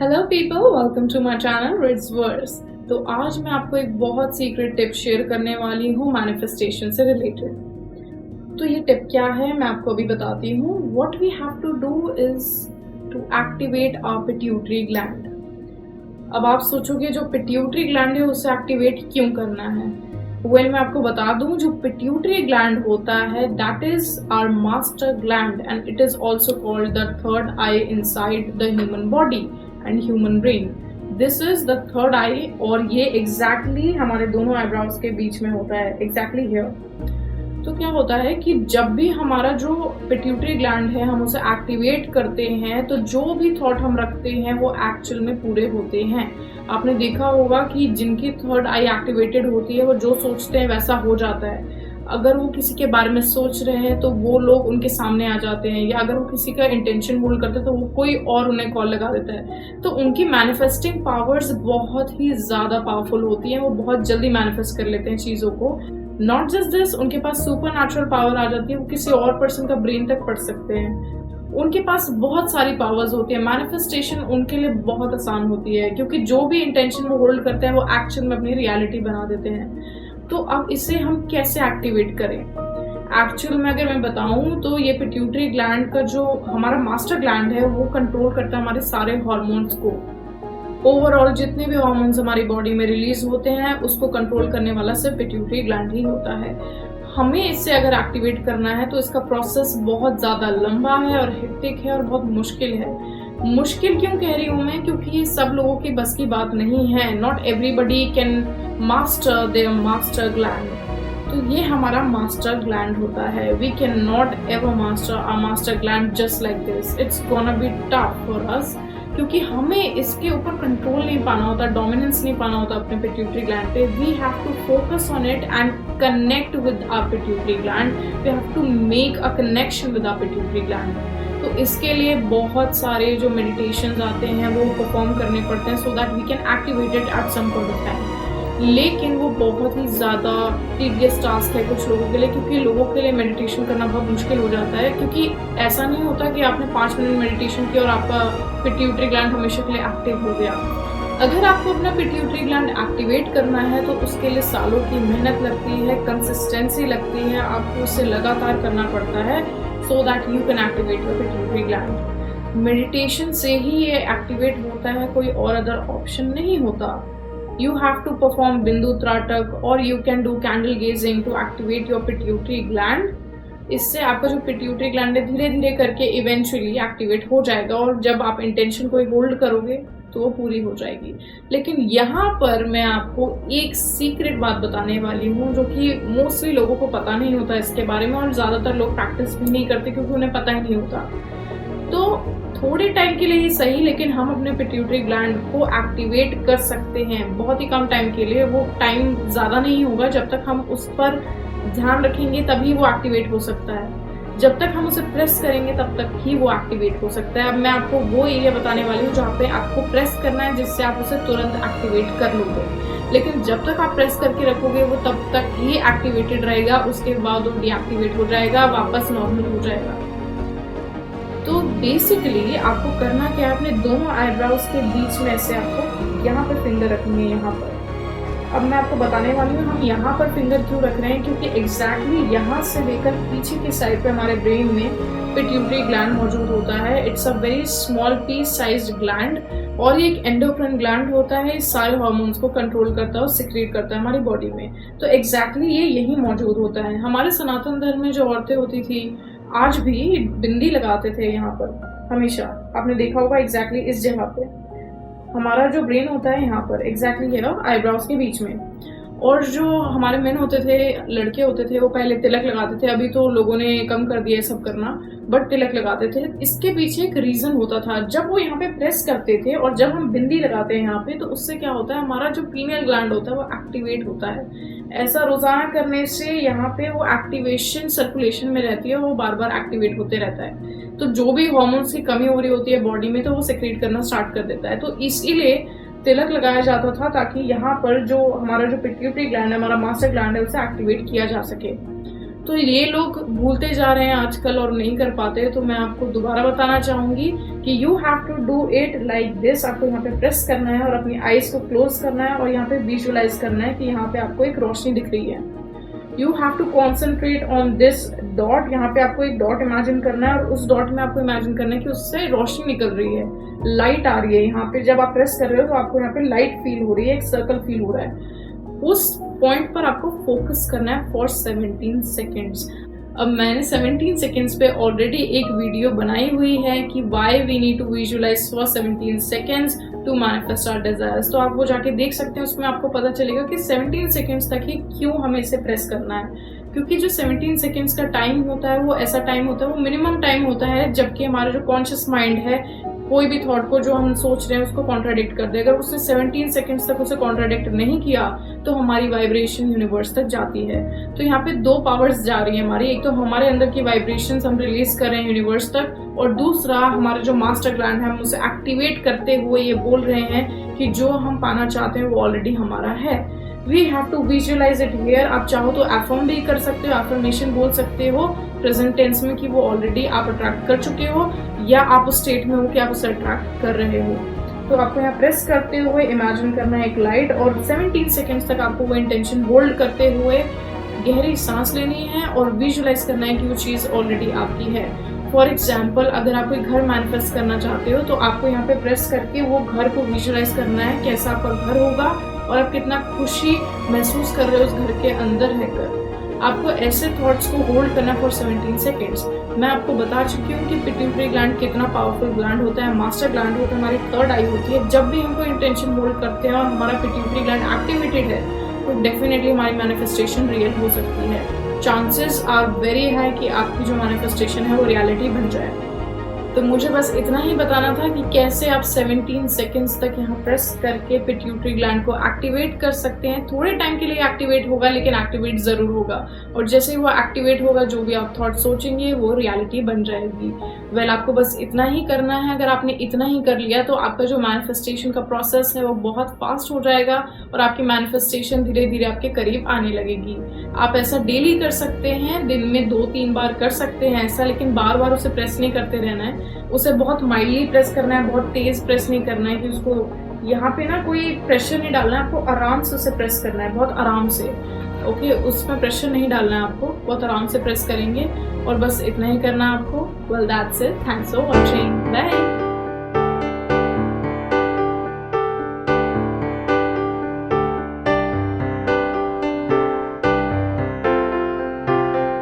Hello people, welcome to my channel रिड्स वर्स। तो आज मैं आपको एक बहुत सीक्रेट टिप शेयर करने वाली हूँ मैनिफेस्टेशन से रिलेटेड। तो ये टिप क्या है मैं आपको अभी बताती हूँ। What we have to do is to activate our pituitary gland. अब आप सोचोगे जो पिट्यूटरी ग्लैंड है उसे एक्टिवेट क्यों करना है। मैं आपको बता दूं, जो पिट्यूटरी ग्लैंड होता है that is our master gland and it is also called the third eye inside the human body and human brain. This is the third eye और ये एग्जैक्टली हमारे दोनों आईब्राउज के बीच में होता है, एग्जैक्टली हियर। तो क्या होता है कि जब भी हमारा जो पिट्यूटरी ग्लैंड है हम उसे एक्टिवेट करते हैं तो जो भी थॉट हम रखते हैं वो एक्चुअल में पूरे होते हैं। आपने देखा होगा कि जिनकी थर्ड आई एक्टिवेटेड होती है वो जो सोचते हैं वैसा हो जाता है। अगर वो किसी के बारे में सोच रहे हैं तो वो लोग उनके सामने आ जाते हैं, या अगर वो किसी का इंटेंशन होल्ड करते हैं तो वो कोई और उन्हें कॉल लगा देता है। तो उनकी मैनिफेस्टिंग पावर्स बहुत ही ज़्यादा पावरफुल होती हैं, वो बहुत जल्दी मैनिफेस्ट कर लेते हैं चीज़ों को। नॉट जस्ट दिस, उनके पास सुपर नेचुरल पावर आ जाती है, वो किसी और पर्सन का ब्रेन तक पढ़ सकते हैं। उनके पास बहुत सारी पावर्स होती है। मैनिफेस्टेशन उनके लिए बहुत आसान होती है क्योंकि जो भी इंटेंशन वो होल्ड करते हैं वो एक्शन में अपनी रियलिटी बना देते हैं। तो अब इसे हम कैसे एक्टिवेट करें। एक्चुअल में अगर मैं बताऊं तो ये पिट्यूटरी ग्लैंड का जो हमारा मास्टर ग्लैंड है वो कंट्रोल करता है हमारे सारे हार्मोन्स को। ओवरऑल जितने भी हार्मोन्स हमारी बॉडी में रिलीज होते हैं उसको कंट्रोल करने वाला सिर्फ पिट्यूटरी ग्लैंड ही होता है। हमें इससे अगर एक्टिवेट करना है तो इसका प्रोसेस बहुत ज़्यादा लंबा है और हेक्टिक है और बहुत मुश्किल है। मुश्किल क्यों कह रही हूँ मैं, क्योंकि ये सब लोगों की बस की बात नहीं है। Not everybody can master their master gland. तो ये हमारा मास्टर ग्लैंड होता है। We can not ever master our master gland just like this. It's gonna be tough for us, क्योंकि हमें इसके ऊपर कंट्रोल नहीं पाना होता, डोमिनेंस नहीं पाना होता अपने पिट्यूटरी ग्लैंड पे। We have to focus on it and connect with our pituitary gland. We have to make a connection with our pituitary gland. तो इसके लिए बहुत सारे जो मेडिटेशंस आते हैं वो परफॉर्म करने पड़ते हैं so that we can activate it at some point of time. लेकिन वो बहुत ही ज़्यादा टीडियस टास्क है कुछ लोगों के लिए, क्योंकि लोगों के लिए मेडिटेशन करना बहुत मुश्किल हो जाता है। क्योंकि ऐसा नहीं होता कि आपने 5 मिनट मेडिटेशन किया और आपका पिट्यूटरी ग्लैंड हमेशा के लिए एक्टिव हो गया। अगर आपको अपना पिट्यूटरी ग्लैंड एक्टिवेट करना है तो उसके लिए सालों की मेहनत लगती है, कंसिस्टेंसी लगती है, आपको उसे लगातार करना पड़ता है so that you can activate your pituitary gland. Meditation से ही ये एक्टिवेट होता है, कोई और अदर ऑप्शन नहीं होता। You have to perform Bindu Tratak or you can do candle gazing to activate your pituitary gland. इससे आपका जो पिट्यूटरी ग्लैंड है धीरे धीरे करके इवेंचुअली एक्टिवेट हो जाएगा और जब आप इंटेंशन को होल्ड करोगे तो वो पूरी हो जाएगी। लेकिन यहाँ पर मैं आपको एक सीक्रेट बात बताने वाली हूँ जो कि मोस्टली लोगों को पता नहीं होता इसके बारे में, और ज़्यादातर लोग प्रैक्टिस भी नहीं करते क्योंकि उन्हें पता ही नहीं होता। तो थोड़े टाइम के लिए ही सही, लेकिन हम अपने पिट्यूटरी ग्लैंड को एक्टिवेट कर सकते हैं बहुत ही कम टाइम के लिए। वो टाइम ज़्यादा नहीं होगा, जब तक हम उस पर ध्यान रखेंगे तभी वो एक्टिवेट हो सकता है। जब तक हम उसे प्रेस करेंगे तब तक ही वो एक्टिवेट हो सकता है। अब मैं आपको वो एरिया बताने वाली हूँ जहाँ पे आपको प्रेस करना है जिससे आप उसे तुरंत एक्टिवेट कर लोगे। लेकिन जब तक आप प्रेस करके रखोगे वो तब तक ही एक्टिवेटेड रहेगा, उसके बाद वो डीएक्टिवेट हो जाएगा, वापस नॉर्मल हो जाएगा। तो बेसिकली आपको करना क्या है, अपने दोनों आईब्राउज के बीच में से आपको यहाँ पर फिंगर रखनी है, यहाँ पर। अब मैं आपको बताने वाली हूँ हम यहाँ पर फिंगर क्यों रख रहे हैं, क्योंकि एग्जैक्टली यहाँ से लेकर पीछे की साइड पे हमारे ब्रेन में पिट्यूटरी ग्लैंड मौजूद होता है। It's a very small piece sized gland और ये एक एंडोक्राइन ग्लैंड होता है। इस सारे हार्मोन्स को कंट्रोल करता है और सिक्रेट करता है हमारी बॉडी में। तो एग्जैक्टली ये यही मौजूद होता है। हमारे सनातन धर्म में जो औरतें होती थी आज भी बिंदी लगाते थे यहाँ पर हमेशा। आपने देखा होगा एग्जैक्टली इस जगह पे हमारा जो ब्रेन होता है, यहाँ पर एग्जैक्टली है आईब्राउज के बीच में। और जो हमारे मेन होते थे, लड़के होते थे, वो पहले तिलक लगाते थे। अभी तो लोगों ने कम कर दिया है सब करना, बट तिलक लगाते थे। इसके पीछे एक रीजन होता था। जब वो यहाँ पे प्रेस करते थे और जब हम बिंदी लगाते हैं यहाँ पे, तो उससे क्या होता है, हमारा जो पीनियल ग्लैंड होता है वो एक्टिवेट होता है। ऐसा रोजाना करने से यहाँ पे वो एक्टिवेशन सर्कुलेशन में रहती है, वो बार बार एक्टिवेट होते रहता है। तो जो भी हार्मोन्स की कमी हो रही होती है बॉडी में तो वो सेक्रेट करना स्टार्ट कर देता है। तो इसीलिए तिलक लगाया जाता था ताकि यहाँ पर जो हमारा जो पिट्यूटरी ग्लैंड है, हमारा मास्टर ग्लैंड है, उसे एक्टिवेट किया जा सके। तो ये लोग भूलते जा रहे हैं आजकल और नहीं कर पाते। तो मैं आपको दोबारा बताना चाहूँगी कि you have to do it like this. आपको यहाँ पे प्रेस करना है और अपनी आईज को क्लोज करना है और यहाँ पे विजुअलाइज करना है कि यहाँ पे आपको एक रोशनी दिख रही है। You have to concentrate on this dot. यहाँ पे आपको एक डॉट इमेजिन करना है और उस डॉट में आपको इमेजिन करना है कि उससे रोशनी निकल रही है, लाइट आ रही है। यहाँ पे जब आप प्रेस कर रहे हो तो आपको यहाँ पे लाइट फील हो रही है, एक सर्कल फील हो रहा है। उस पॉइंट पर आपको फोकस करना है फॉर 17 सेकेंड्स। अब मैंने 17 सेकेंड्स पे ऑलरेडी एक वीडियो बनाई हुई है कि why we need to visualize for 17 seconds to manifest our desires. तो आप वो जाके देख सकते हैं, उसमें आपको पता चलेगा कि 17 सेकेंड्स तक ही क्यों हमें इसे प्रेस करना है। क्योंकि जो 17 सेकेंड्स का टाइम होता है वो ऐसा टाइम होता है, वो मिनिमम टाइम होता है जबकि हमारा जो कॉन्शियस माइंड है कोई भी थॉट को जो हम सोच रहे हैं उसको कॉन्ट्राडिक्ट कर दे। अगर उसने 17 सेकेंड्स तक उसे कॉन्ट्राडिक्ट नहीं किया तो हमारी वाइब्रेशन यूनिवर्स तक जाती है। तो यहाँ पे दो पावर्स जा रही है हमारी, एक तो हमारे अंदर की वाइब्रेशंस हम रिलीज कर रहे हैं यूनिवर्स तक, और दूसरा हमारा जो मास्टर ग्लैंड है हम उसे एक्टिवेट करते हुए ये बोल रहे हैं कि जो हम पाना चाहते हैं वो ऑलरेडी हमारा है। We have to visualize it here. आप चाहो तो एफर्म भी कर सकते हो, एफर्मेशन बोल सकते हो प्रेजेंट टेंस में कि वो ऑलरेडी आप अट्रैक्ट कर चुके हो, या आप उस स्टेट में हो कि आप उसे अट्रैक्ट कर रहे हो। तो आपको यहाँ प्रेस करते हुए इमेजिन करना है एक लाइट, और 17 सेकेंड्स तक आपको वो इंटेंशन होल्ड करते हुए गहरी सांस लेनी है और विजुअलाइज करना है कि वो चीज़ ऑलरेडी आपकी है। फॉर एग्जाम्पल, अगर आप कोई घर मैनिफेस्ट करना चाहते हो तो आपको यहाँ पे प्रेस करके वो घर को विजुअलाइज करना है, कैसा आपका घर होगा और आप कितना खुशी महसूस कर रहे हो उस घर के अंदर रहकर। आपको ऐसे थॉट्स को होल्ड करना फॉर 17 सेकेंड्स। मैं आपको बता चुकी हूँ कि पिट्यूटरी ग्लैंड कितना पावरफुल ग्लैंड होता है, मास्टर ग्लैंड होता है, हमारी थर्ड आई होती है। जब भी हम कोई इंटेंशन होल्ड करते हैं और हमारा पिट्यूटरी ग्लैंड एक्टिवेटेड है तो डेफिनेटली हमारी मैनिफेस्टेशन रियल हो सकती है। चांसेस आर वेरी हाई कि आपकी जो मैनिफेस्टेशन है वो रियलिटी बन जाए। तो मुझे बस इतना ही बताना था कि कैसे आप 17 सेकेंड्स तक यहाँ प्रेस करके पिट्यूटरी ग्लैंड को एक्टिवेट कर सकते हैं। थोड़े टाइम के लिए एक्टिवेट होगा लेकिन एक्टिवेट ज़रूर होगा, और जैसे ही वो एक्टिवेट होगा जो भी आप थॉट सोचेंगे वो रियलिटी बन जाएगी। वेल, आपको बस इतना ही करना है। अगर आपने इतना ही कर लिया तो आपका जो मैनिफेस्टेशन का प्रोसेस है वो बहुत फास्ट हो जाएगा और आपकी मैनिफेस्टेशन धीरे धीरे आपके करीब आने लगेगी। आप ऐसा डेली कर सकते हैं, दिन में 2-3 बार कर सकते हैं ऐसा, लेकिन बार बार उसे प्रेस नहीं करते रहना है। उसे बहुत माइल्डली प्रेस करना है, बहुत तेज प्रेस नहीं करना है कि उसको यहाँ पे ना कोई प्रेशर नहीं डालना है। आपको आराम से उसे प्रेस करना है, बहुत आराम से। ओके, उसमें प्रेशर नहीं डालना है आपको, बहुत आराम से प्रेस करेंगे और बस इतना ही करना है आपको। Well that's it, thanks for watching, bye.